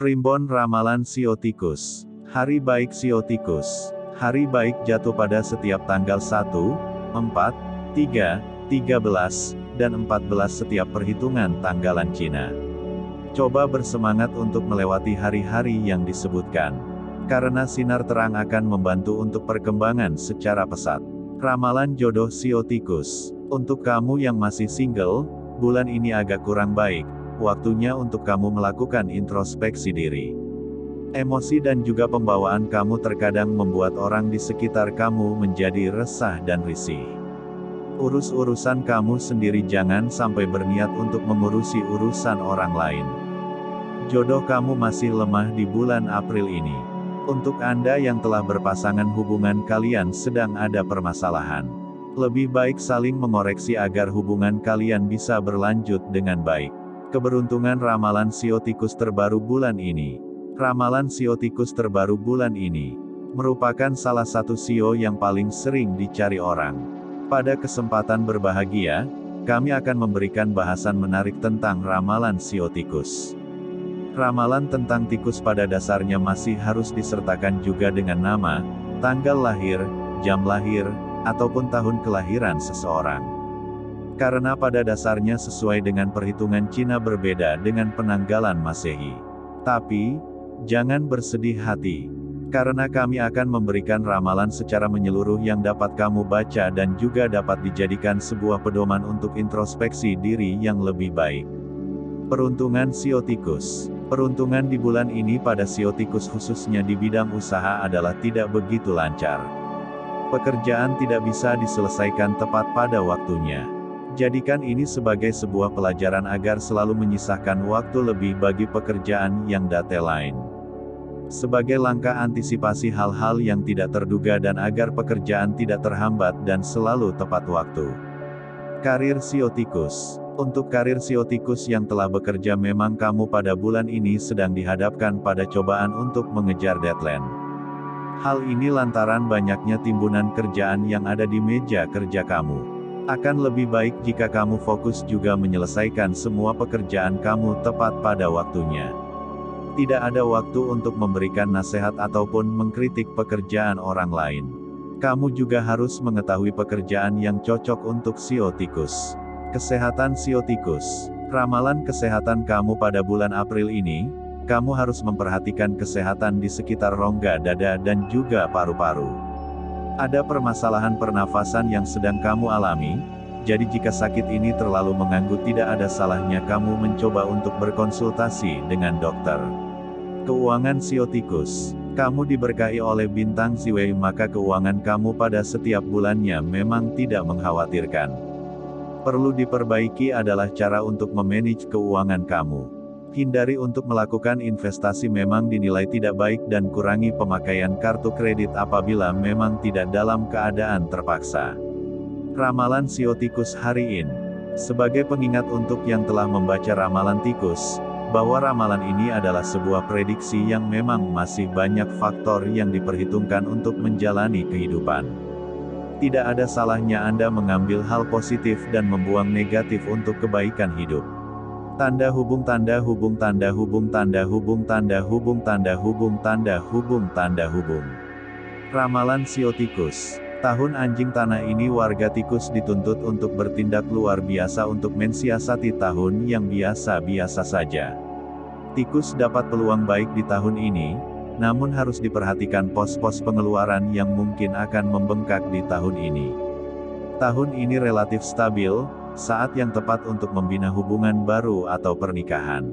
Primbon Ramalan Shio Tikus. Hari baik Shio Tikus. Hari baik jatuh pada setiap tanggal 1, 4, 3, 13, dan 14 setiap perhitungan tanggalan Cina. Coba bersemangat untuk melewati hari-hari yang disebutkan. Karena sinar terang akan membantu untuk perkembangan secara pesat. Ramalan jodoh Shio Tikus. Untuk kamu yang masih single, bulan ini agak kurang baik. Waktunya untuk kamu melakukan introspeksi diri. Emosi dan juga pembawaan kamu terkadang membuat orang di sekitar kamu menjadi resah dan risih. Urus urusan kamu sendiri, jangan sampai berniat untuk mengurusi urusan orang lain. Jodoh kamu masih lemah di bulan April ini. Untuk Anda yang telah berpasangan, hubungan kalian sedang ada permasalahan. Lebih baik saling mengoreksi agar hubungan kalian bisa berlanjut dengan baik. Keberuntungan Ramalan Shio Tikus terbaru bulan ini. Ramalan Shio Tikus terbaru bulan ini merupakan salah satu shio yang paling sering dicari orang. Pada kesempatan berbahagia, kami akan memberikan bahasan menarik tentang Ramalan Shio Tikus. Ramalan tentang tikus pada dasarnya masih harus disertakan juga dengan nama, tanggal lahir, jam lahir, ataupun tahun kelahiran seseorang. Karena pada dasarnya sesuai dengan perhitungan Cina berbeda dengan penanggalan Masehi. Tapi, jangan bersedih hati. Karena kami akan memberikan ramalan secara menyeluruh yang dapat kamu baca dan juga dapat dijadikan sebuah pedoman untuk introspeksi diri yang lebih baik. Peruntungan Shio Tikus. Peruntungan di bulan ini pada Shio Tikus khususnya di bidang usaha adalah tidak begitu lancar. Pekerjaan tidak bisa diselesaikan tepat pada waktunya. Jadikan ini sebagai sebuah pelajaran agar selalu menyisakan waktu lebih bagi pekerjaan yang deadline. Sebagai langkah antisipasi hal-hal yang tidak terduga dan agar pekerjaan tidak terhambat dan selalu tepat waktu. Karir Shio Tikus. Untuk karir Shio Tikus yang telah bekerja, memang kamu pada bulan ini sedang dihadapkan pada cobaan untuk mengejar deadline. Hal ini lantaran banyaknya timbunan kerjaan yang ada di meja kerja kamu. Akan lebih baik jika kamu fokus juga menyelesaikan semua pekerjaan kamu tepat pada waktunya. Tidak ada waktu untuk memberikan nasihat ataupun mengkritik pekerjaan orang lain. Kamu juga harus mengetahui pekerjaan yang cocok untuk Shio Tikus. Kesehatan Shio Tikus. Ramalan kesehatan kamu pada bulan April ini, kamu harus memperhatikan kesehatan di sekitar rongga dada dan juga paru-paru. Ada permasalahan pernafasan yang sedang kamu alami, jadi jika sakit ini terlalu mengganggu, tidak ada salahnya kamu mencoba untuk berkonsultasi dengan dokter. Keuangan Shio Tikus. Kamu diberkahi oleh bintang Ziwei, maka keuangan kamu pada setiap bulannya memang tidak mengkhawatirkan. Perlu diperbaiki adalah cara untuk memanage keuangan kamu. Hindari untuk melakukan investasi memang dinilai tidak baik dan kurangi pemakaian kartu kredit apabila memang tidak dalam keadaan terpaksa. Ramalan Shio Tikus hari ini. Sebagai pengingat untuk yang telah membaca ramalan tikus, bahwa ramalan ini adalah sebuah prediksi yang memang masih banyak faktor yang diperhitungkan untuk menjalani kehidupan. Tidak ada salahnya Anda mengambil hal positif dan membuang negatif untuk kebaikan hidup. Tanda hubung tanda hubung tanda hubung tanda hubung tanda hubung tanda hubung tanda hubung tanda hubung. Ramalan Shio Tikus. Tahun anjing tanah ini warga tikus dituntut untuk bertindak luar biasa untuk mensiasati tahun yang biasa-biasa saja. Tikus dapat peluang baik di tahun ini, namun harus diperhatikan pos-pos pengeluaran yang mungkin akan membengkak di tahun ini. Tahun ini relatif stabil, saat yang tepat untuk membina hubungan baru atau pernikahan.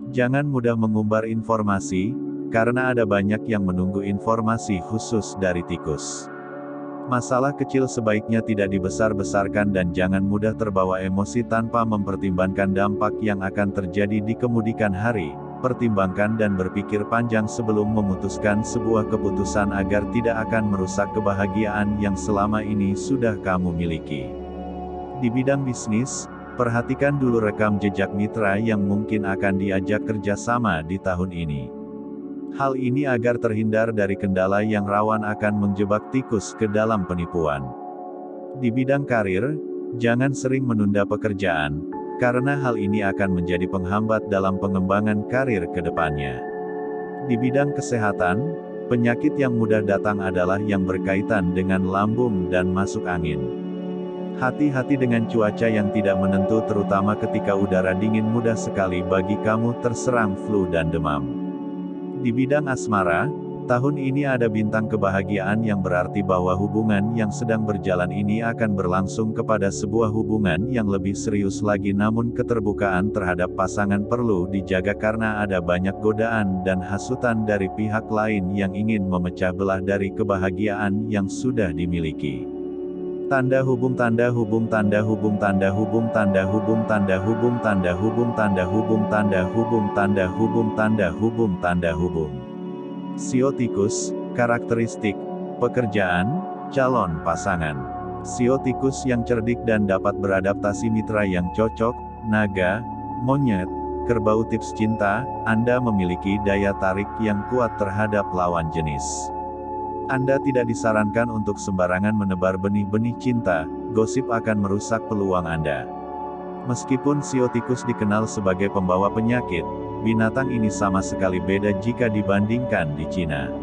Jangan mudah mengumbar informasi, karena ada banyak yang menunggu informasi khusus dari tikus. Masalah kecil sebaiknya tidak dibesar-besarkan dan jangan mudah terbawa emosi tanpa mempertimbangkan dampak yang akan terjadi di kemudian hari. Pertimbangkan dan berpikir panjang sebelum memutuskan sebuah keputusan agar tidak akan merusak kebahagiaan yang selama ini sudah kamu miliki. Di bidang bisnis, perhatikan dulu rekam jejak mitra yang mungkin akan diajak kerjasama di tahun ini. Hal ini agar terhindar dari kendala yang rawan akan menjebak tikus ke dalam penipuan. Di bidang karir, jangan sering menunda pekerjaan, karena hal ini akan menjadi penghambat dalam pengembangan karir ke depannya. Di bidang kesehatan, penyakit yang mudah datang adalah yang berkaitan dengan lambung dan masuk angin. Hati-hati dengan cuaca yang tidak menentu, terutama ketika udara dingin, mudah sekali bagi kamu terserang flu dan demam. Di bidang asmara, tahun ini ada bintang kebahagiaan yang berarti bahwa hubungan yang sedang berjalan ini akan berlangsung kepada sebuah hubungan yang lebih serius lagi, namun keterbukaan terhadap pasangan perlu dijaga karena ada banyak godaan dan hasutan dari pihak lain yang ingin memecah belah dari kebahagiaan yang sudah dimiliki. Tanda hubung tanda hubung tanda hubung tanda hubung tanda hubung tanda hubung tanda hubung tanda hubung tanda hubung tanda hubung tanda hubung tanda hubung. Sio Tikus, karakteristik, pekerjaan, calon pasangan. Sio Tikus yang cerdik dan dapat beradaptasi, mitra yang cocok, naga, monyet, kerbau. Tips cinta, Anda memiliki daya tarik yang kuat terhadap lawan jenis. Anda tidak disarankan untuk sembarangan menebar benih-benih cinta, gosip akan merusak peluang Anda. Meskipun Sio Tikus dikenal sebagai pembawa penyakit, binatang ini sama sekali beda jika dibandingkan di Cina.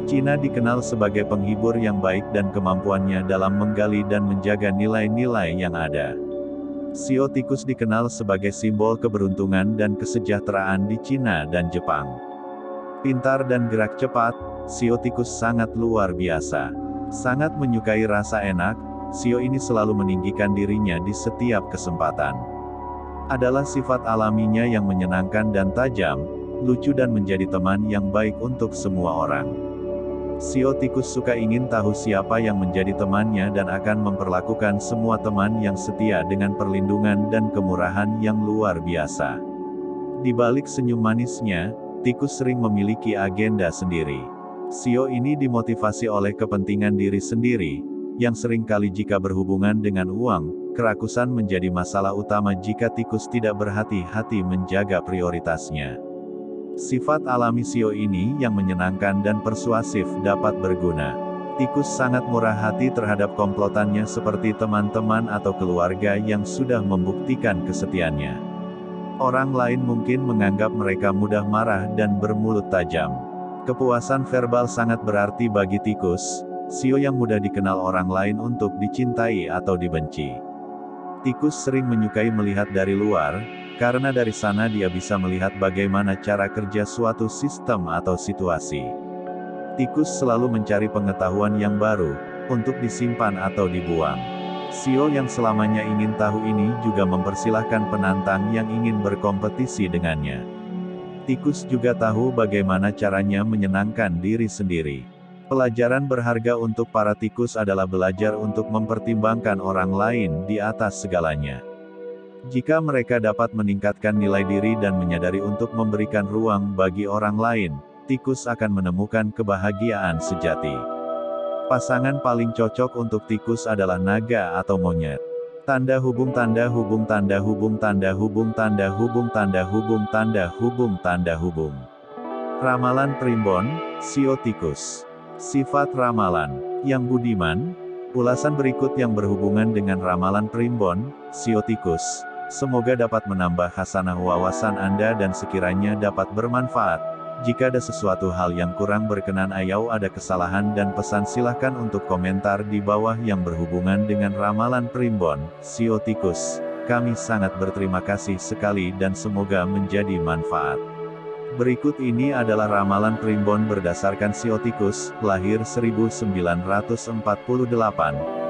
Cina dikenal sebagai penghibur yang baik dan kemampuannya dalam menggali dan menjaga nilai-nilai yang ada. Sio Tikus dikenal sebagai simbol keberuntungan dan kesejahteraan di Cina dan Jepang. Pintar dan gerak cepat, Sio Tikus sangat luar biasa. Sangat menyukai rasa enak, Sio ini selalu meninggikan dirinya di setiap kesempatan. Adalah sifat alaminya yang menyenangkan dan tajam, lucu dan menjadi teman yang baik untuk semua orang. Sio Tikus suka ingin tahu siapa yang menjadi temannya dan akan memperlakukan semua teman yang setia dengan perlindungan dan kemurahan yang luar biasa. Di balik senyum manisnya, Tikus sering memiliki agenda sendiri. Sio ini dimotivasi oleh kepentingan diri sendiri, yang seringkali jika berhubungan dengan uang, kerakusan menjadi masalah utama jika Tikus tidak berhati-hati menjaga prioritasnya. Sifat alami Sio ini yang menyenangkan dan persuasif dapat berguna. Tikus sangat murah hati terhadap komplotannya seperti teman-teman atau keluarga yang sudah membuktikan kesetiaannya. Orang lain mungkin menganggap mereka mudah marah dan bermulut tajam. Kepuasan verbal sangat berarti bagi Tikus, Sio yang mudah dikenal orang lain untuk dicintai atau dibenci. Tikus sering menyukai melihat dari luar, karena dari sana dia bisa melihat bagaimana cara kerja suatu sistem atau situasi. Tikus selalu mencari pengetahuan yang baru, untuk disimpan atau dibuang. Sio yang selamanya ingin tahu ini juga mempersilahkan penantang yang ingin berkompetisi dengannya. Tikus juga tahu bagaimana caranya menyenangkan diri sendiri. Pelajaran berharga untuk para tikus adalah belajar untuk mempertimbangkan orang lain di atas segalanya. Jika mereka dapat meningkatkan nilai diri dan menyadari untuk memberikan ruang bagi orang lain, tikus akan menemukan kebahagiaan sejati. Pasangan paling cocok untuk tikus adalah naga atau monyet. Tanda hubung tanda hubung tanda hubung tanda hubung tanda hubung tanda hubung tanda hubung tanda hubung. Ramalan Primbon, Sio Tikus. Sifat ramalan yang budiman. Ulasan berikut yang berhubungan dengan ramalan Primbon, Sio Tikus, semoga dapat menambah khasanah wawasan Anda dan sekiranya dapat bermanfaat. Jika ada sesuatu hal yang kurang berkenan atau ada kesalahan dan pesan, silahkan untuk komentar di bawah yang berhubungan dengan ramalan Primbon, Sio Tikus. Kami sangat berterima kasih sekali dan semoga menjadi manfaat. Berikut ini adalah ramalan Primbon berdasarkan Sio Tikus, lahir 1948,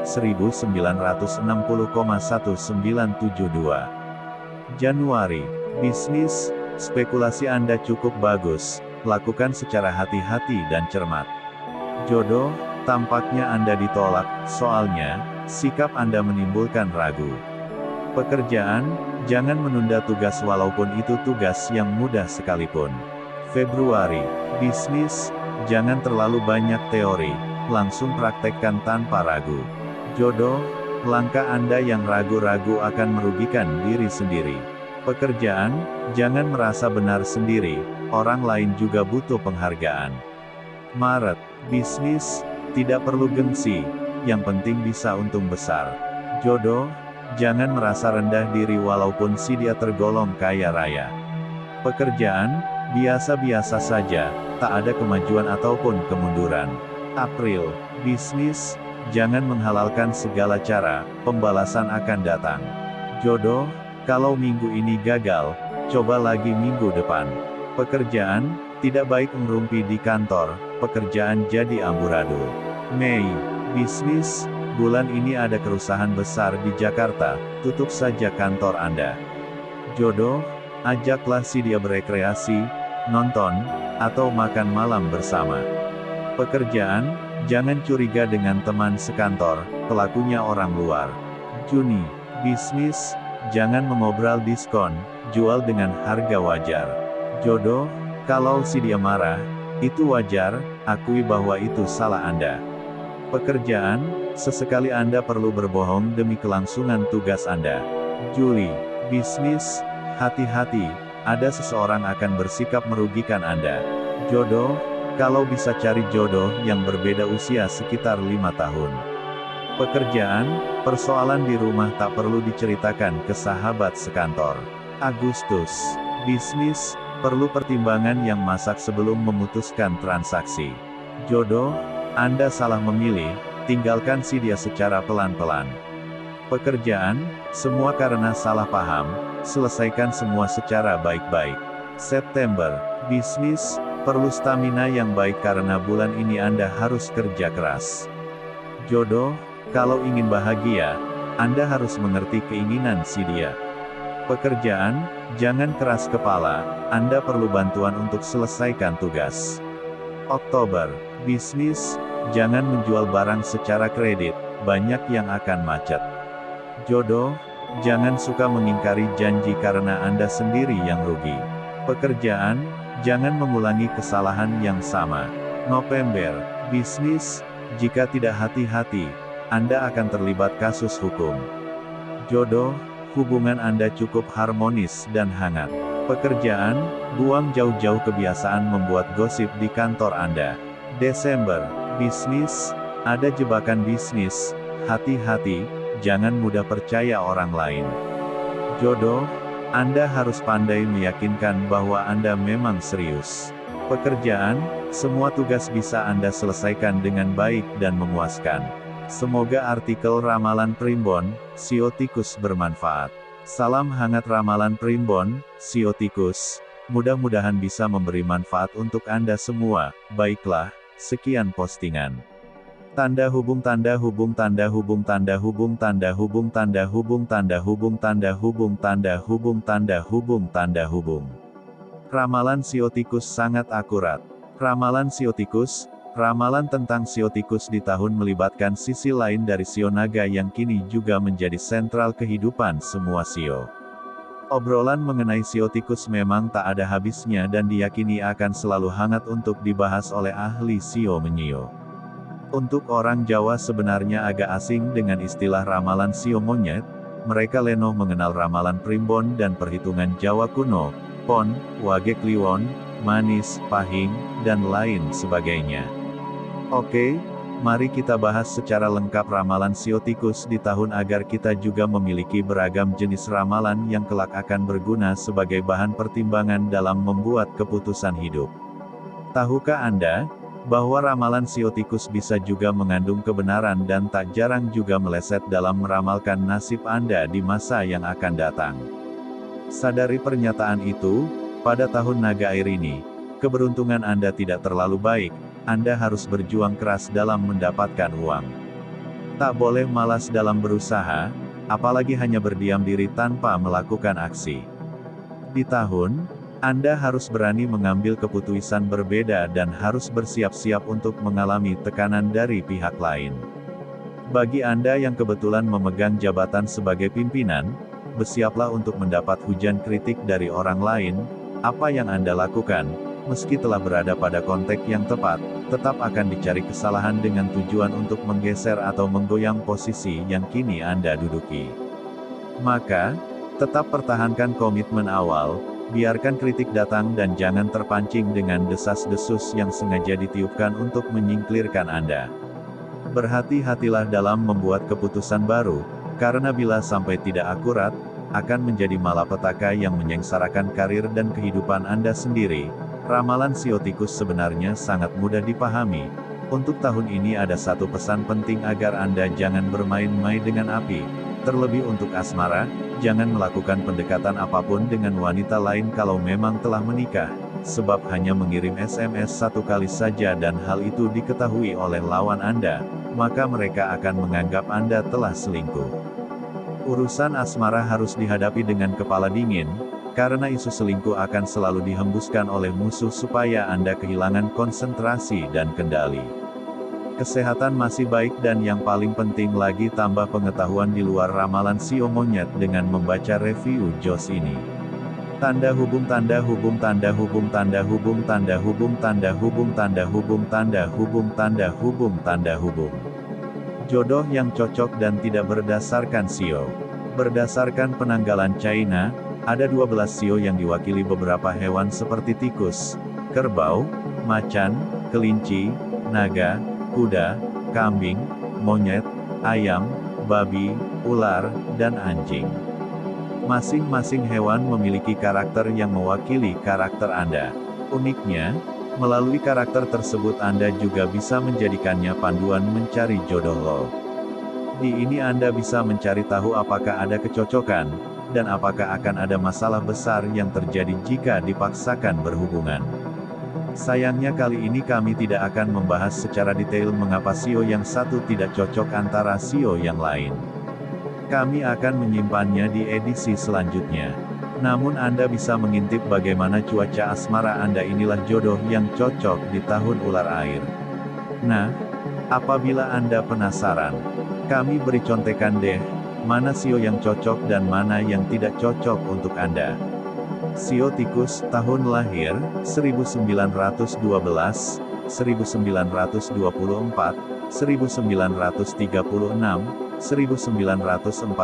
1960,1972. Januari, bisnis. Spekulasi Anda cukup bagus, lakukan secara hati-hati dan cermat. Jodoh, tampaknya Anda ditolak, soalnya, sikap Anda menimbulkan ragu. Pekerjaan, jangan menunda tugas walaupun itu tugas yang mudah sekalipun. Februari, bisnis, jangan terlalu banyak teori, langsung praktekkan tanpa ragu. Jodoh, langkah Anda yang ragu-ragu akan merugikan diri sendiri. Pekerjaan, jangan merasa benar sendiri, orang lain juga butuh penghargaan. Maret, bisnis, tidak perlu gengsi, yang penting bisa untung besar. Jodoh, jangan merasa rendah diri walaupun dia tergolong kaya raya. Pekerjaan, Biasa-biasa saja, tak ada kemajuan ataupun kemunduran. April, bisnis, jangan menghalalkan segala cara, pembalasan akan datang. Jodoh, kalau minggu ini gagal, coba lagi minggu depan. Pekerjaan, tidak baik merumpi di kantor, pekerjaan jadi amburadul. Mei, bisnis, bulan ini ada kerusahan besar di Jakarta, tutup saja kantor Anda. Jodoh, ajaklah si dia berekreasi, nonton, atau makan malam bersama. Pekerjaan, jangan curiga dengan teman sekantor, pelakunya orang luar. Juni, bisnis, jangan mengobral diskon, jual dengan harga wajar. Jodoh, kalau si dia marah, itu wajar, akui bahwa itu salah Anda. Pekerjaan, sesekali Anda perlu berbohong demi kelangsungan tugas Anda. Juli, bisnis, hati-hati, ada seseorang akan bersikap merugikan Anda. Jodoh, kalau bisa cari jodoh yang berbeda usia sekitar 5 tahun. Pekerjaan, persoalan di rumah tak perlu diceritakan ke sahabat sekantor. Agustus, bisnis, perlu pertimbangan yang masak sebelum memutuskan transaksi. Jodoh, Anda salah memilih, tinggalkan si dia secara pelan-pelan. Pekerjaan, semua karena salah paham, selesaikan semua secara baik-baik. September, bisnis, perlu stamina yang baik karena bulan ini Anda harus kerja keras. Jodoh, kalau ingin bahagia, Anda harus mengerti keinginan si dia. Pekerjaan, jangan keras kepala, Anda perlu bantuan untuk selesaikan tugas. Oktober, bisnis, jangan menjual barang secara kredit, banyak yang akan macet. Jodoh, jangan suka mengingkari janji karena Anda sendiri yang rugi. Pekerjaan, jangan mengulangi kesalahan yang sama. November, bisnis, jika tidak hati-hati, Anda akan terlibat kasus hukum. Jodoh, hubungan Anda cukup harmonis dan hangat. Pekerjaan, buang jauh-jauh kebiasaan membuat gosip di kantor Anda. Desember, bisnis, ada jebakan bisnis, hati-hati, jangan mudah percaya orang lain. Jodoh, Anda harus pandai meyakinkan bahwa Anda memang serius. Pekerjaan, semua tugas bisa Anda selesaikan dengan baik dan memuaskan. Semoga artikel Ramalan Primbon, Sio Tikus bermanfaat. Salam hangat Ramalan Primbon, Sio Tikus. Mudah-mudahan bisa memberi manfaat untuk Anda semua. Baiklah, sekian postingan. Tanda hubung tanda hubung tanda hubung tanda hubung tanda hubung tanda hubung tanda hubung tanda hubung tanda hubung tanda hubung tanda hubung. Ramalan Sio Tikus sangat akurat. Ramalan Sio Tikus, ramalan tentang Sio Tikus di tahun melibatkan sisi lain dari Sio Naga yang kini juga menjadi sentral kehidupan semua Sio. Obrolan mengenai Sio Tikus memang tak ada habisnya dan diyakini akan selalu hangat untuk dibahas oleh ahli Sio Menyio. Untuk orang Jawa sebenarnya agak asing dengan istilah ramalan Sio Monyet, mereka lenoh mengenal ramalan Primbon dan perhitungan Jawa kuno, Pon, Wage Kliwon, Manis, Pahing, dan lain sebagainya. Oke, mari kita bahas secara lengkap ramalan Sio Tikus di tahun agar kita juga memiliki beragam jenis ramalan yang kelak akan berguna sebagai bahan pertimbangan dalam membuat keputusan hidup. Tahukah Anda, bahwa ramalan Sio Tikus bisa juga mengandung kebenaran dan tak jarang juga meleset dalam meramalkan nasib Anda di masa yang akan datang? Sadari pernyataan itu, pada tahun naga air ini, keberuntungan Anda tidak terlalu baik, Anda harus berjuang keras dalam mendapatkan uang. Tak boleh malas dalam berusaha, apalagi hanya berdiam diri tanpa melakukan aksi. Di tahun, Anda harus berani mengambil keputusan berbeda dan harus bersiap-siap untuk mengalami tekanan dari pihak lain. Bagi Anda yang kebetulan memegang jabatan sebagai pimpinan, bersiaplah untuk mendapat hujan kritik dari orang lain. Apa yang Anda lakukan, meski telah berada pada konteks yang tepat, tetap akan dicari kesalahan dengan tujuan untuk menggeser atau menggoyang posisi yang kini Anda duduki. Maka, tetap pertahankan komitmen awal, biarkan kritik datang dan jangan terpancing dengan desas-desus yang sengaja ditiupkan untuk menyingkirkan Anda. Berhati-hatilah dalam membuat keputusan baru, karena bila sampai tidak akurat, akan menjadi malapetaka yang menyengsarakan karir dan kehidupan Anda sendiri. Ramalan Sio Tikus sebenarnya sangat mudah dipahami. Untuk tahun ini ada satu pesan penting agar Anda jangan bermain-main dengan api. Terlebih untuk asmara, jangan melakukan pendekatan apapun dengan wanita lain kalau memang telah menikah. Sebab hanya mengirim SMS satu kali saja dan hal itu diketahui oleh lawan Anda, maka mereka akan menganggap Anda telah selingkuh. Urusan asmara harus dihadapi dengan kepala dingin, karena isu selingkuh akan selalu dihembuskan oleh musuh supaya Anda kehilangan konsentrasi dan kendali. Kesehatan masih baik dan yang paling penting lagi tambah pengetahuan di luar ramalan Sio Monyet dengan membaca review Joss ini. Tanda hubung tanda hubung tanda hubung tanda hubung tanda hubung tanda hubung tanda hubung tanda hubung tanda hubung tanda hubung. Jodoh yang cocok dan tidak berdasarkan Sio. Berdasarkan penanggalan China, ada 12 Sio yang diwakili beberapa hewan seperti tikus, kerbau, macan, kelinci, naga, kuda, kambing, monyet, ayam, babi, ular, dan anjing. Masing-masing hewan memiliki karakter yang mewakili karakter Anda. Uniknya, melalui karakter tersebut Anda juga bisa menjadikannya panduan mencari jodoh lo. Di ini Anda bisa mencari tahu apakah ada kecocokan, dan apakah akan ada masalah besar yang terjadi jika dipaksakan berhubungan. Sayangnya kali ini kami tidak akan membahas secara detail mengapa Sio yang satu tidak cocok antara Sio yang lain. Kami akan menyimpannya di edisi selanjutnya. Namun Anda bisa mengintip bagaimana cuaca asmara Anda inilah jodoh yang cocok di tahun ular air. Nah, apabila Anda penasaran, kami beri contekan deh, mana Sio yang cocok dan mana yang tidak cocok untuk Anda. Sio Tikus, tahun lahir, 1912, 1924, 1936, 1948,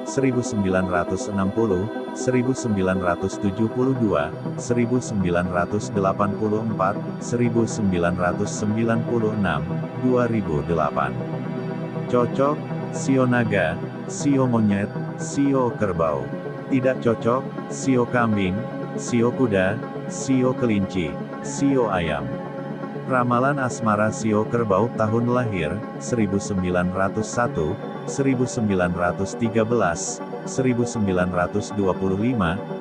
1960, 1962, 1984, 1996, 2008. Cocok, Sio Naga, Sio Monyet, Sio Kerbau. Tidak cocok, Sio Kambing, Sio Kuda, Sio Kelinci, Sio Ayam. Ramalan asmara Sio Kerbau tahun lahir, 1901, 1913, 1925,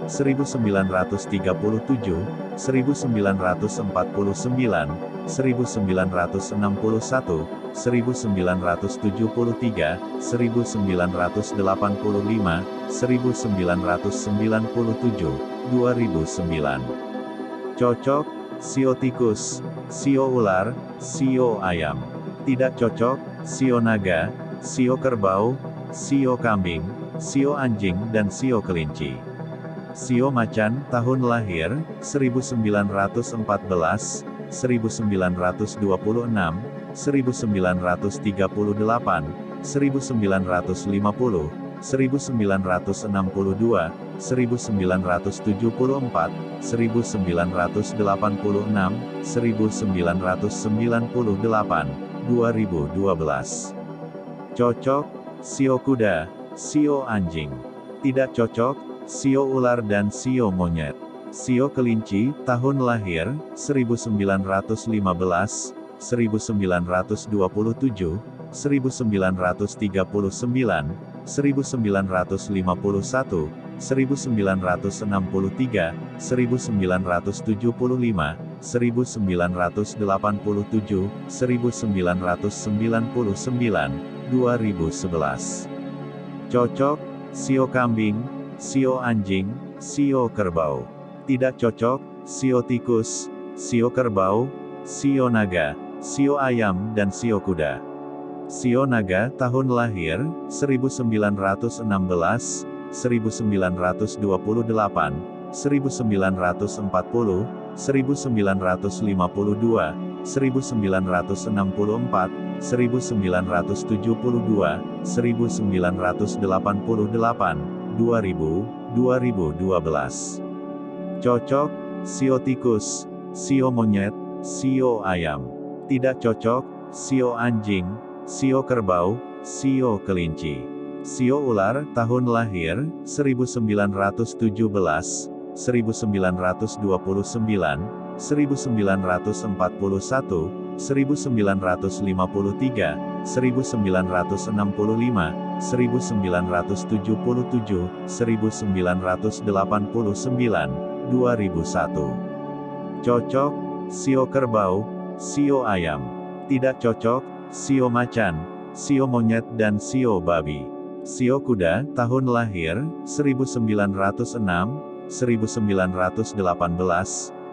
1937, 1949, 1961, 1973, 1985, 1997, 2009. Cocok, Sio Tikus, Sio Ular, Sio Ayam. Tidak cocok, Sio Naga, Sio Kerbau, Sio Kambing, Sio Anjing dan Sio Kelinci. Sio Macan, tahun lahir, 1914, 1926, 1938, 1950, 1962, 1974, 1986, 1998, 2012. Cocok, Sio Kuda, Sio Anjing. Tidak cocok, Sio Ular dan Sio Monyet. Sio Kelinci, tahun lahir, 1915, 1927, 1939, 1951, 1963, 1975, 1987, 1999, 2011. Cocok, Sio Kambing, Sio Anjing, Sio Kerbau. Tidak cocok, Sio Tikus, Sio Kerbau, Sio Naga, Sio Ayam dan Sio Kuda. Sio Naga, tahun lahir, 1916, 1928, 1940, 1952, 1964, 1972, 1988, 2000, 2012. Cocok, Sio Tikus, Sio Monyet, Sio Ayam. Tidak cocok, Sio Anjing, Sio Kerbau, Sio Kelinci. Sio ular, tahun lahir, 1917, 1929, 1941, 1953, 1965, 1965, 1977, 1989, 2001. Cocok, sio kerbau, sio ayam. Tidak cocok, sio macan, sio monyet dan sio babi. Sio kuda, tahun lahir, 1906, 1918,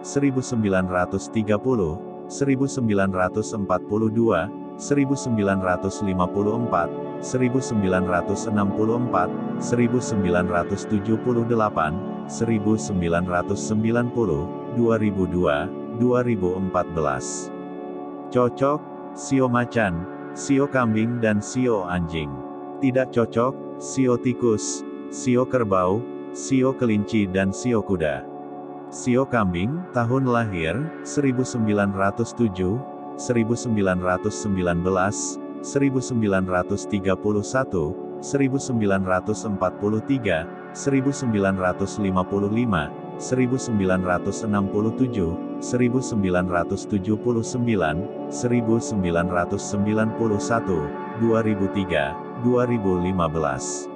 1930, 1942, 1954, 1954, 1964, 1978, 1990, 2002, 2014. Cocok, sio macan, sio kambing dan sio anjing. Tidak cocok, sio tikus, sio kerbau, sio kelinci dan sio kuda. Sio kambing, tahun lahir, 1907, 1919, 1931, 1943, 1955, 1965, 1967, 1979, 1991, 2003, 2015.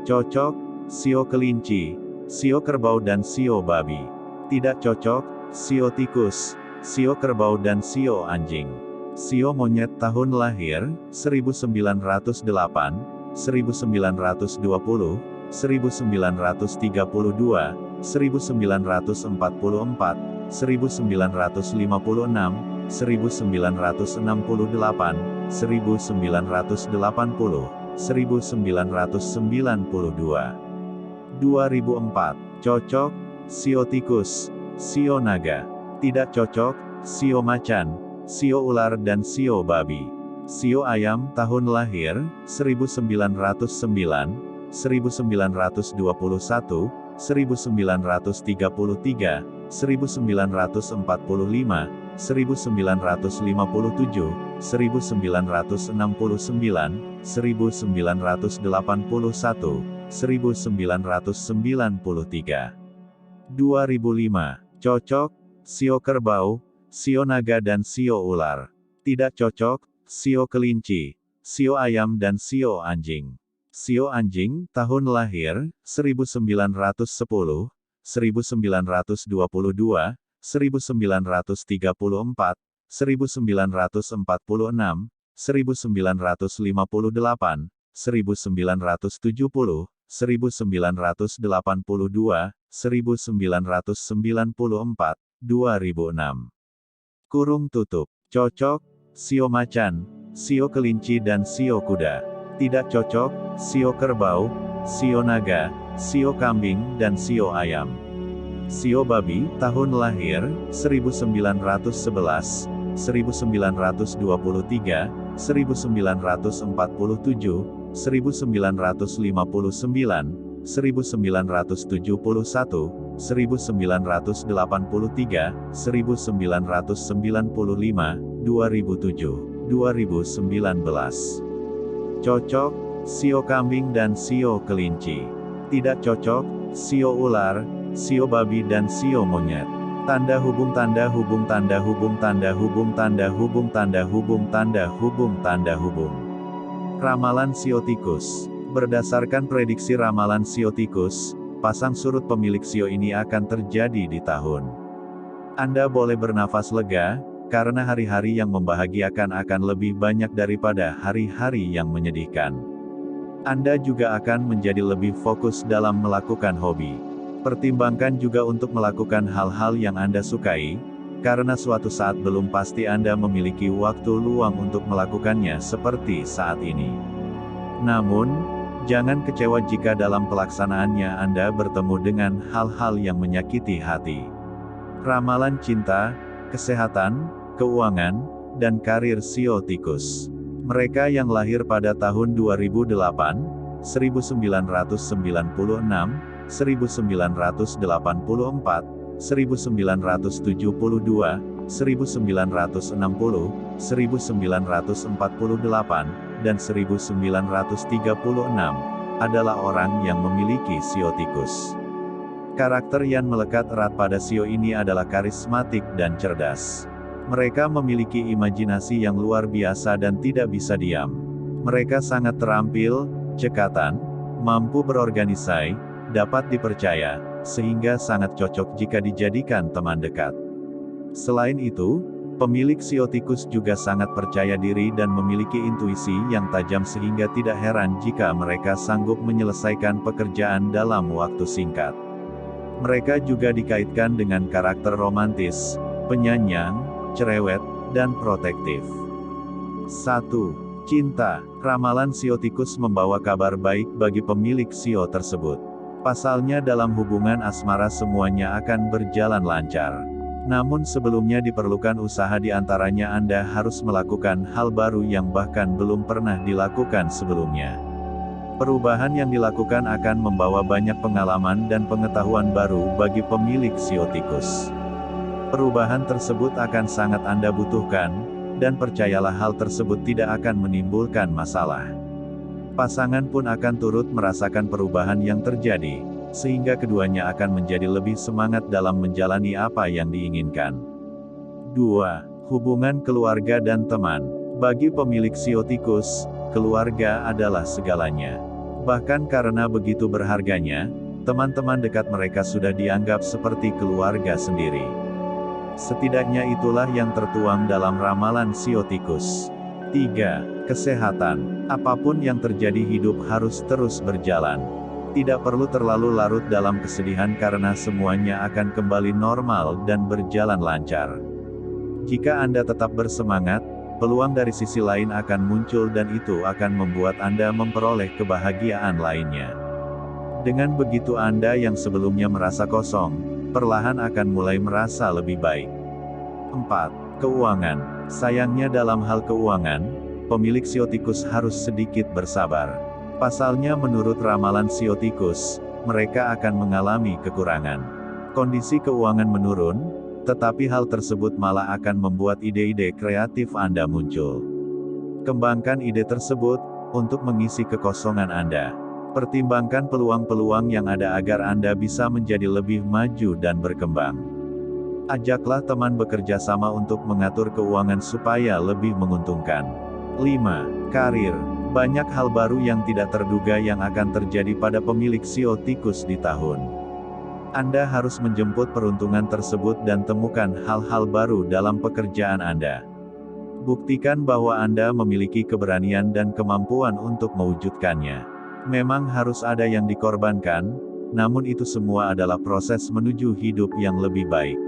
Cocok, sio kelinci, sio kerbau dan sio babi. Tidak cocok, sio tikus, sio kerbau dan sio anjing. Sio monyet, tahun lahir, 1908, 1920, 1932, 1944, 1956, 1960, 1968, 1980, 1992. 2004. Cocok, sio tikus, sio naga. Tidak cocok, sio macan, sio ular dan sio babi. Sio ayam, tahun lahir, 1909, 1921, 1933, 1945, 1957, 1969, 1981, 1993. 2005. Cocok, sio kerbau, sio naga dan sio ular. Tidak cocok, sio kelinci, sio ayam dan sio anjing. Sio anjing, tahun lahir, 1910, 1922, 1934, 1946, 1958, 1970, 1982, 1994, 2006. Kurung tutup. Cocok, sio macan, sio kelinci dan sio kuda. Tidak cocok, sio kerbau, sio naga, sio kambing dan sio ayam. Sio babi, tahun lahir, 1911, 1923, 1947, 1959, 1971, 1983, 1995, 2007, 2019. Cocok, sio kambing dan sio kelinci. Tidak cocok, sio ular, sio babi dan sio monyet. Tanda hubung tanda hubung tanda hubung tanda hubung tanda hubung tanda hubung tanda hubung tanda hubung. Ramalan sio tikus. Berdasarkan prediksi ramalan sio tikus, pasang surut pemilik sio ini akan terjadi di tahun. Anda boleh bernafas lega, karena hari-hari yang membahagiakan akan lebih banyak daripada hari-hari yang menyedihkan. Anda juga akan menjadi lebih fokus dalam melakukan hobi. Pertimbangkan juga untuk melakukan hal-hal yang Anda sukai, karena suatu saat belum pasti Anda memiliki waktu luang untuk melakukannya seperti saat ini. Namun, jangan kecewa jika dalam pelaksanaannya Anda bertemu dengan hal-hal yang menyakiti hati. Ramalan cinta, kesehatan, keuangan, dan karir sio tikus. Mereka yang lahir pada tahun 2008, 1996, 1984, 1972, 1960, 1948, dan 1936, adalah orang yang memiliki sio tikus. Karakter yang melekat erat pada sio ini adalah karismatik dan cerdas. Mereka memiliki imajinasi yang luar biasa dan tidak bisa diam. Mereka sangat terampil, cekatan, mampu berorganisasi, dapat dipercaya, sehingga sangat cocok jika dijadikan teman dekat. Selain itu, pemilik sio tikus juga sangat percaya diri dan memiliki intuisi yang tajam sehingga tidak heran jika mereka sanggup menyelesaikan pekerjaan dalam waktu singkat. Mereka juga dikaitkan dengan karakter romantis, penyayang, cerewet, dan protektif. 1. Cinta. Ramalan sio tikus membawa kabar baik bagi pemilik sio tersebut. Pasalnya dalam hubungan asmara semuanya akan berjalan lancar. Namun sebelumnya diperlukan usaha di antaranya Anda harus melakukan hal baru yang bahkan belum pernah dilakukan sebelumnya. Perubahan yang dilakukan akan membawa banyak pengalaman dan pengetahuan baru bagi pemilik sio tikus. Perubahan tersebut akan sangat Anda butuhkan, dan percayalah hal tersebut tidak akan menimbulkan masalah. Pasangan pun akan turut merasakan perubahan yang terjadi, sehingga keduanya akan menjadi lebih semangat dalam menjalani apa yang diinginkan. 2. Hubungan keluarga dan teman. Bagi pemilik sio tikus, keluarga adalah segalanya. Bahkan karena begitu berharganya, teman-teman dekat mereka sudah dianggap seperti keluarga sendiri. Setidaknya itulah yang tertuang dalam ramalan sio tikus. 3. Kesehatan. Apapun yang terjadi hidup harus terus berjalan. Tidak perlu terlalu larut dalam kesedihan karena semuanya akan kembali normal dan berjalan lancar. Jika Anda tetap bersemangat, peluang dari sisi lain akan muncul dan itu akan membuat Anda memperoleh kebahagiaan lainnya. Dengan begitu Anda yang sebelumnya merasa kosong, perlahan akan mulai merasa lebih baik. 4. Keuangan. Sayangnya dalam hal keuangan, pemilik sio tikus harus sedikit bersabar. Pasalnya menurut ramalan sio tikus, mereka akan mengalami kekurangan. Kondisi keuangan menurun, tetapi hal tersebut malah akan membuat ide-ide kreatif Anda muncul. Kembangkan ide tersebut, untuk mengisi kekosongan Anda. Pertimbangkan peluang-peluang yang ada agar Anda bisa menjadi lebih maju dan berkembang. Ajaklah teman bekerja sama untuk mengatur keuangan supaya lebih menguntungkan. 5. Karir. Banyak hal baru yang tidak terduga yang akan terjadi pada pemilik sio tikus di tahun. Anda harus menjemput peruntungan tersebut dan temukan hal-hal baru dalam pekerjaan Anda. Buktikan bahwa Anda memiliki keberanian dan kemampuan untuk mewujudkannya. Memang harus ada yang dikorbankan, namun itu semua adalah proses menuju hidup yang lebih baik.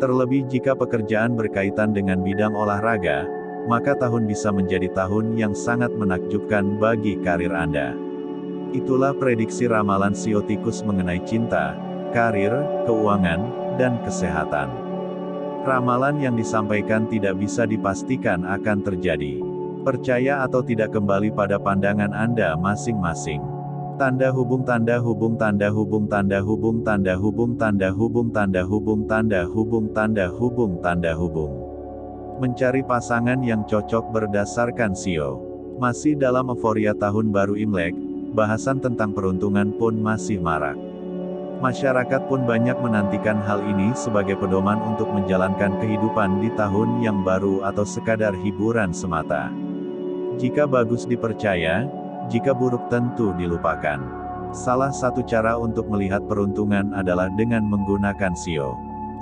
Terlebih jika pekerjaan berkaitan dengan bidang olahraga, maka tahun bisa menjadi tahun yang sangat menakjubkan bagi karir Anda. Itulah prediksi ramalan sio tikus mengenai cinta, karir, keuangan, dan kesehatan. Ramalan yang disampaikan tidak bisa dipastikan akan terjadi. Percaya atau tidak kembali pada pandangan Anda masing-masing. Tanda hubung tanda hubung tanda hubung tanda hubung tanda hubung tanda hubung tanda hubung tanda hubung tanda hubung tanda hubung. Mencari pasangan yang cocok berdasarkan sio. Masih dalam euforia tahun baru Imlek, bahasan tentang peruntungan pun masih marak. Masyarakat pun banyak menantikan hal ini sebagai pedoman untuk menjalankan kehidupan di tahun yang baru atau sekadar hiburan semata. Jika bagus dipercaya, jika buruk tentu dilupakan. Salah satu cara untuk melihat peruntungan adalah dengan menggunakan sio.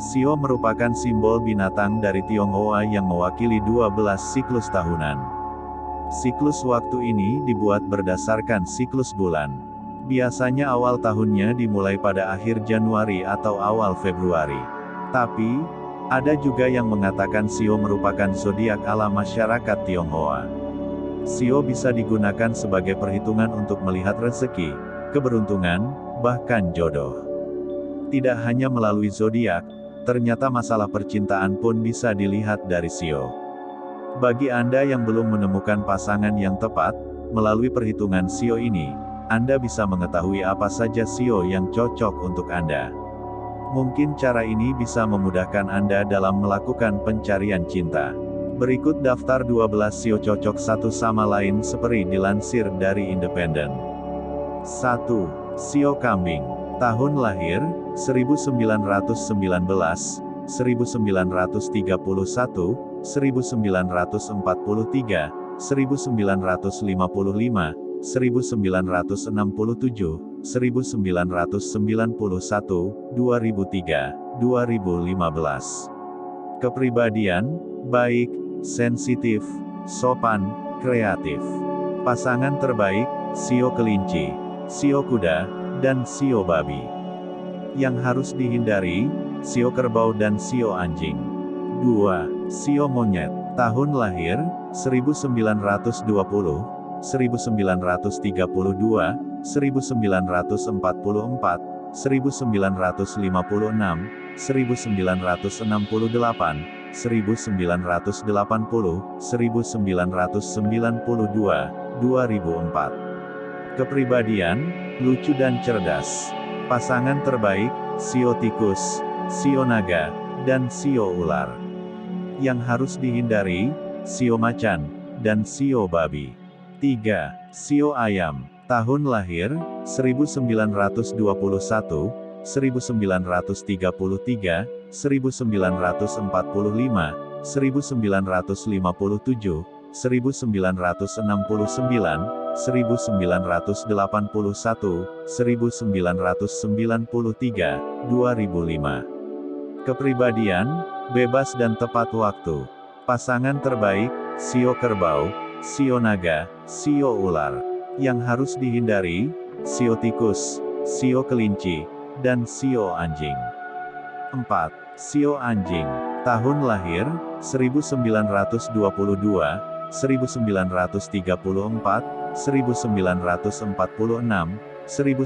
Sio merupakan simbol binatang dari Tionghoa yang mewakili 12 siklus tahunan. Siklus waktu ini dibuat berdasarkan siklus bulan. Biasanya awal tahunnya dimulai pada akhir Januari atau awal Februari. Tapi, ada juga yang mengatakan sio merupakan zodiak ala masyarakat Tionghoa. Sio bisa digunakan sebagai perhitungan untuk melihat rezeki, keberuntungan, bahkan jodoh. Tidak hanya melalui zodiak, ternyata masalah percintaan pun bisa dilihat dari sio. Bagi Anda yang belum menemukan pasangan yang tepat, melalui perhitungan sio ini, Anda bisa mengetahui apa saja sio yang cocok untuk Anda. Mungkin cara ini bisa memudahkan Anda dalam melakukan pencarian cinta. Berikut daftar 12 sio cocok satu sama lain seperti dilansir dari Independen. 1. Sio kambing. Tahun lahir, 1919, 1931, 1943, 1955, 1967, 1991, 2003, 2015. Kepribadian, baik, sensitif, sopan, kreatif. Pasangan terbaik, sio kelinci, sio kuda, dan sio babi. Yang harus dihindari, sio kerbau dan sio anjing. 2. Sio monyet. Tahun lahir, 1920, 1932, 1944, 1956, 1968, 1980, 1992, 2004. Kepribadian, lucu dan cerdas. Pasangan terbaik, sio tikus, sio naga, dan sio ular. Yang harus dihindari, sio macan, dan sio babi. 3. Sio ayam. Tahun lahir, 1921, 1933, 1945, 1957, 1969, 1981, 1993, 2005. Kepribadian, bebas dan tepat waktu. Pasangan terbaik, sio kerbau, sio naga, sio ular. Yang harus dihindari, sio tikus, sio kelinci, dan sio anjing. 4. Sio anjing. Tahun lahir, 1922, 1934, 1946,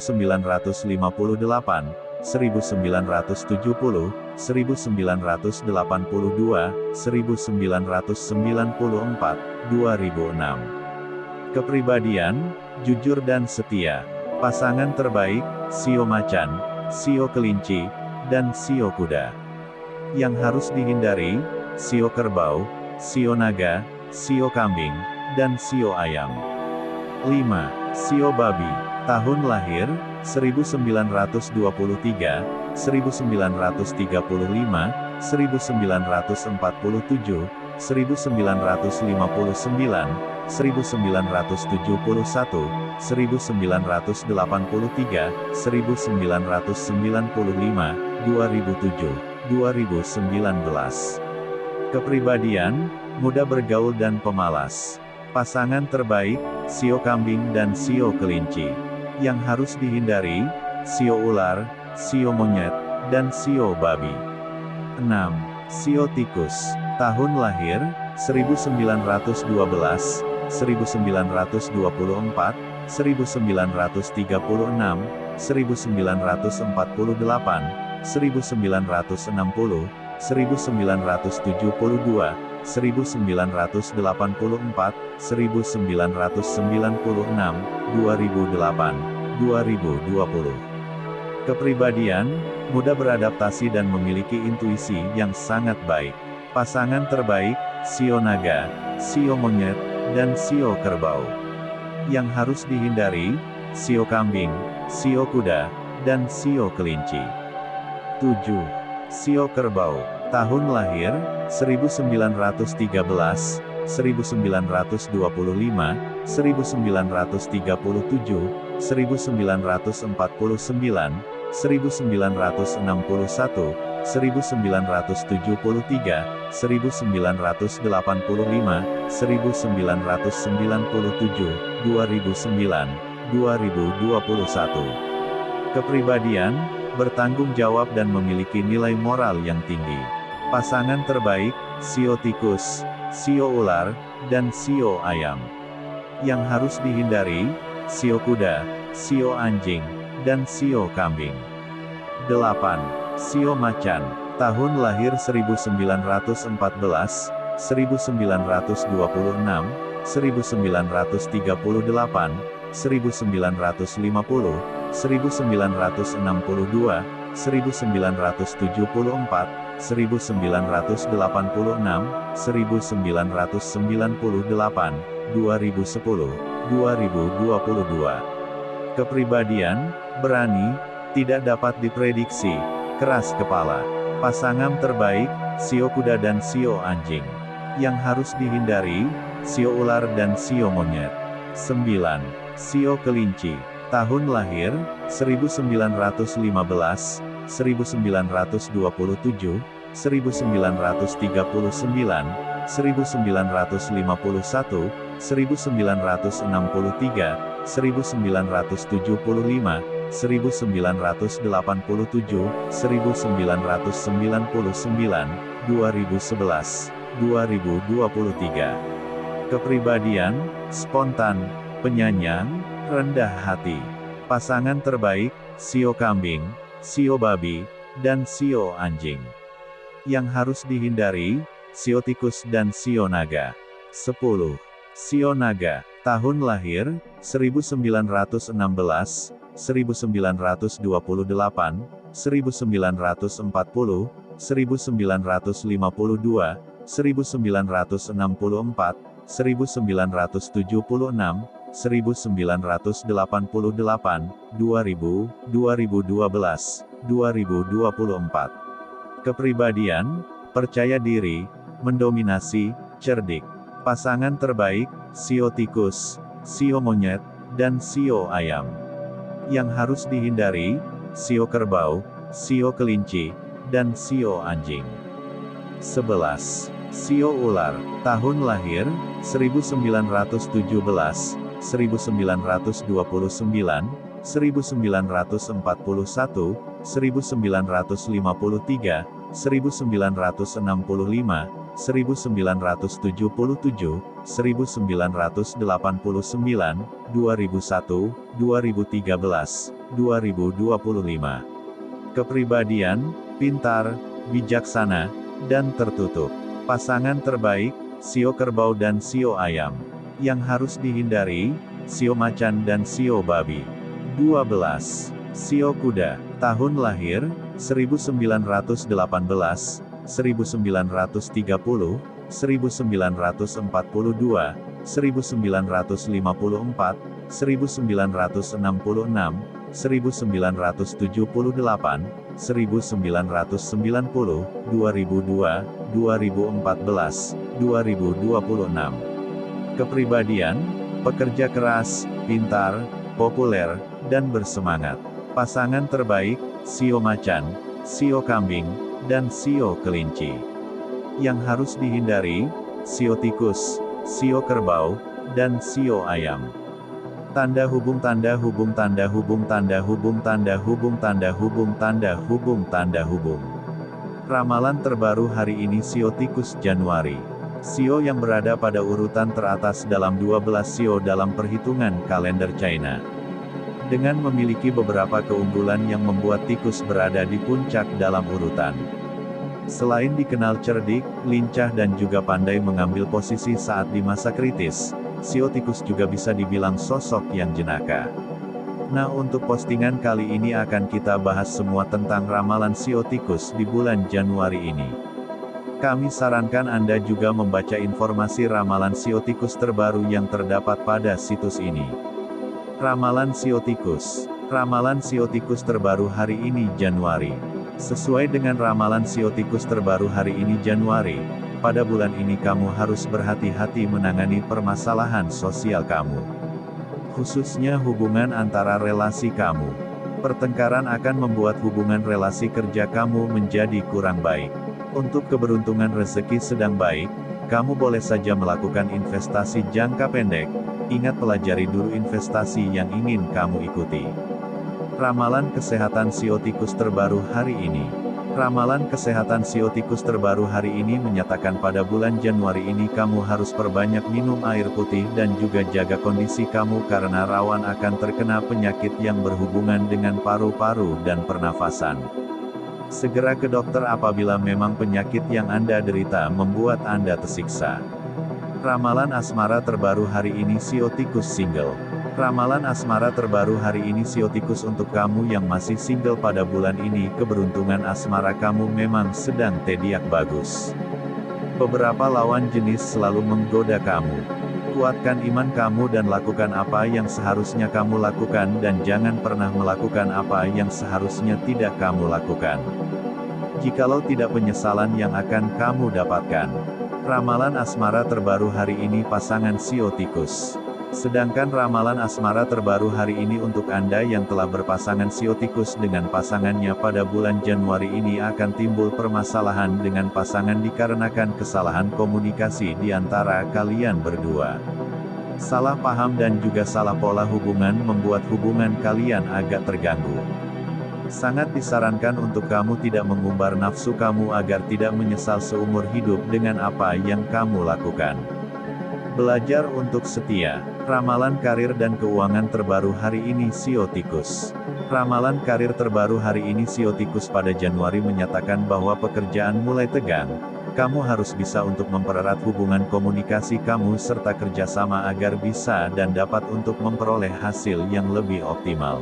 1958, 1970, 1982, 1994, 2006. Kepribadian, jujur dan setia. Pasangan terbaik, sio macan, sio kelinci, dan sio kuda. Yang harus dihindari, sio kerbau, sio naga, sio kambing, dan sio ayam. 5. Sio babi. Tahun lahir, 1923, 1935, 1947, 1959, 1971, 1983, 1995, 2007, 2019. Kepribadian, mudah bergaul dan pemalas. Pasangan terbaik, sio kambing dan sio kelinci. Yang harus dihindari, sio ular, sio monyet, dan sio babi. 6. Sio tikus. Tahun lahir, 1912, 1924, 1936, 1948, 1960, 1972, 1984, 1996, 2008, 2020. Kepribadian, mudah beradaptasi dan memiliki intuisi yang sangat baik. Pasangan terbaik, sio naga, sio monyet, dan sio kerbau. Yang harus dihindari, sio kambing, sio kuda, dan sio kelinci. 7. Sio kerbau. Tahun lahir, 1913, 1925, 1937, 1949, 1961, 1973, 1985, 1997, 2009, 2021. Kepribadian, bertanggung jawab dan memiliki nilai moral yang tinggi. Pasangan terbaik, sio tikus, sio ular, dan sio ayam. Yang harus dihindari, sio kuda, sio anjing, dan sio kambing. 8. Sio macan. Tahun lahir 1914, 1926, 1938, 1950, 1962, 1974, 1986, 1998, 2010, 2022. Kepribadian, berani, tidak dapat diprediksi, keras kepala. Pasangan terbaik, sio kuda dan sio anjing. Yang harus dihindari, sio ular dan sio monyet. 9. Sio kelinci. Tahun lahir, 1915, 1927, 1939, 1951, 1963, 1975, 1987, 1999, 2011, 2023. Kepribadian, spontan, penyayang, rendah hati. Pasangan terbaik, sio kambing, sio babi, dan sio anjing. Yang harus dihindari, sio tikus dan sio naga. 10. Sio naga. Tahun lahir, 1916, 1928, 1940, 1952, 1964, 1976, 1988, 2000, 2012, 2024. Kepribadian, percaya diri, mendominasi, cerdik. Pasangan terbaik, sio tikus, sio monyet, dan sio ayam. Yang harus dihindari, sio kerbau, sio kelinci, dan sio anjing. 11. Sio ular. Tahun lahir, 1917, 1929, 1941, 1953, 1965, 1977, 1989, 2001, 2013, 2025. Kepribadian, pintar, bijaksana, dan tertutup. Pasangan terbaik, sio kerbau dan sio ayam. Yang harus dihindari, sio macan dan sio babi. 12. Sio kuda. Tahun lahir, 1918, 1930, 1942, 1954, 1966, 1978, 1990, 2002, 2014, 2026. Kepribadian, pekerja keras, pintar, populer, dan bersemangat. Pasangan terbaik, sio macan, sio kambing, dan sio kelinci. Yang harus dihindari, sio tikus, sio kerbau, dan sio ayam. Tanda hubung tanda hubung tanda hubung tanda hubung tanda hubung tanda hubung tanda hubung tanda hubung. Ramalan terbaru hari ini sio tikus Januari. Sio yang berada pada urutan teratas dalam 12 sio dalam perhitungan kalender China. Dengan memiliki beberapa keunggulan yang membuat tikus berada di puncak dalam urutan. Selain dikenal cerdik, lincah dan juga pandai mengambil posisi saat di masa kritis, sio tikus juga bisa dibilang sosok yang jenaka. Nah, untuk postingan kali ini akan kita bahas semua tentang ramalan sio tikus di bulan Januari ini. Kami sarankan Anda juga membaca informasi ramalan sio tikus terbaru yang terdapat pada situs ini. Ramalan sio tikus. Ramalan sio tikus terbaru hari ini Januari. Sesuai dengan ramalan sio tikus terbaru hari ini Januari, pada bulan ini kamu harus berhati-hati menangani permasalahan sosial kamu. Khususnya hubungan antara relasi kamu. Pertengkaran akan membuat hubungan relasi kerja kamu menjadi kurang baik. Untuk keberuntungan rezeki sedang baik, kamu boleh saja melakukan investasi jangka pendek. Ingat, pelajari dulu investasi yang ingin kamu ikuti. Ramalan kesehatan sio tikus terbaru hari ini. Ramalan kesehatan sio tikus terbaru hari ini menyatakan pada bulan Januari ini kamu harus perbanyak minum air putih dan juga jaga kondisi kamu karena rawan akan terkena penyakit yang berhubungan dengan paru-paru dan pernafasan. Segera ke dokter apabila memang penyakit yang Anda derita membuat Anda tersiksa. Ramalan asmara terbaru hari ini sio tikus single. Ramalan asmara terbaru hari ini Siotikus untuk kamu yang masih single pada bulan ini, keberuntungan asmara kamu memang sedang tidak bagus. Beberapa lawan jenis selalu menggoda kamu. Kuatkan iman kamu dan lakukan apa yang seharusnya kamu lakukan dan jangan pernah melakukan apa yang seharusnya tidak kamu lakukan. Jikalau tidak, penyesalan yang akan kamu dapatkan. Ramalan asmara terbaru hari ini pasangan Siotikus. Sedangkan ramalan asmara terbaru hari ini untuk Anda yang telah berpasangan Siotikus dengan pasangannya pada bulan Januari ini, akan timbul permasalahan dengan pasangan dikarenakan kesalahan komunikasi di antara kalian berdua. Salah paham dan juga salah pola hubungan membuat hubungan kalian agak terganggu. Sangat disarankan untuk kamu tidak mengumbar nafsu kamu agar tidak menyesal seumur hidup dengan apa yang kamu lakukan. Belajar untuk setia. Ramalan karir dan keuangan terbaru hari ini Siotikus. Ramalan karir terbaru hari ini Siotikus pada Januari menyatakan bahwa pekerjaan mulai tegang. Kamu harus bisa untuk mempererat hubungan komunikasi kamu serta kerjasama agar bisa dan dapat untuk memperoleh hasil yang lebih optimal.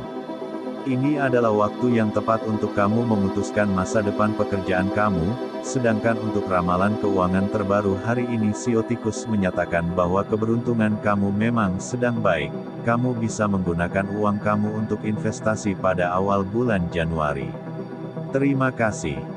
Ini adalah waktu yang tepat untuk kamu memutuskan masa depan pekerjaan kamu, sedangkan untuk ramalan keuangan terbaru hari ini Siotikus menyatakan bahwa keberuntungan kamu memang sedang baik. Kamu bisa menggunakan uang kamu untuk investasi pada awal bulan Januari. Terima kasih.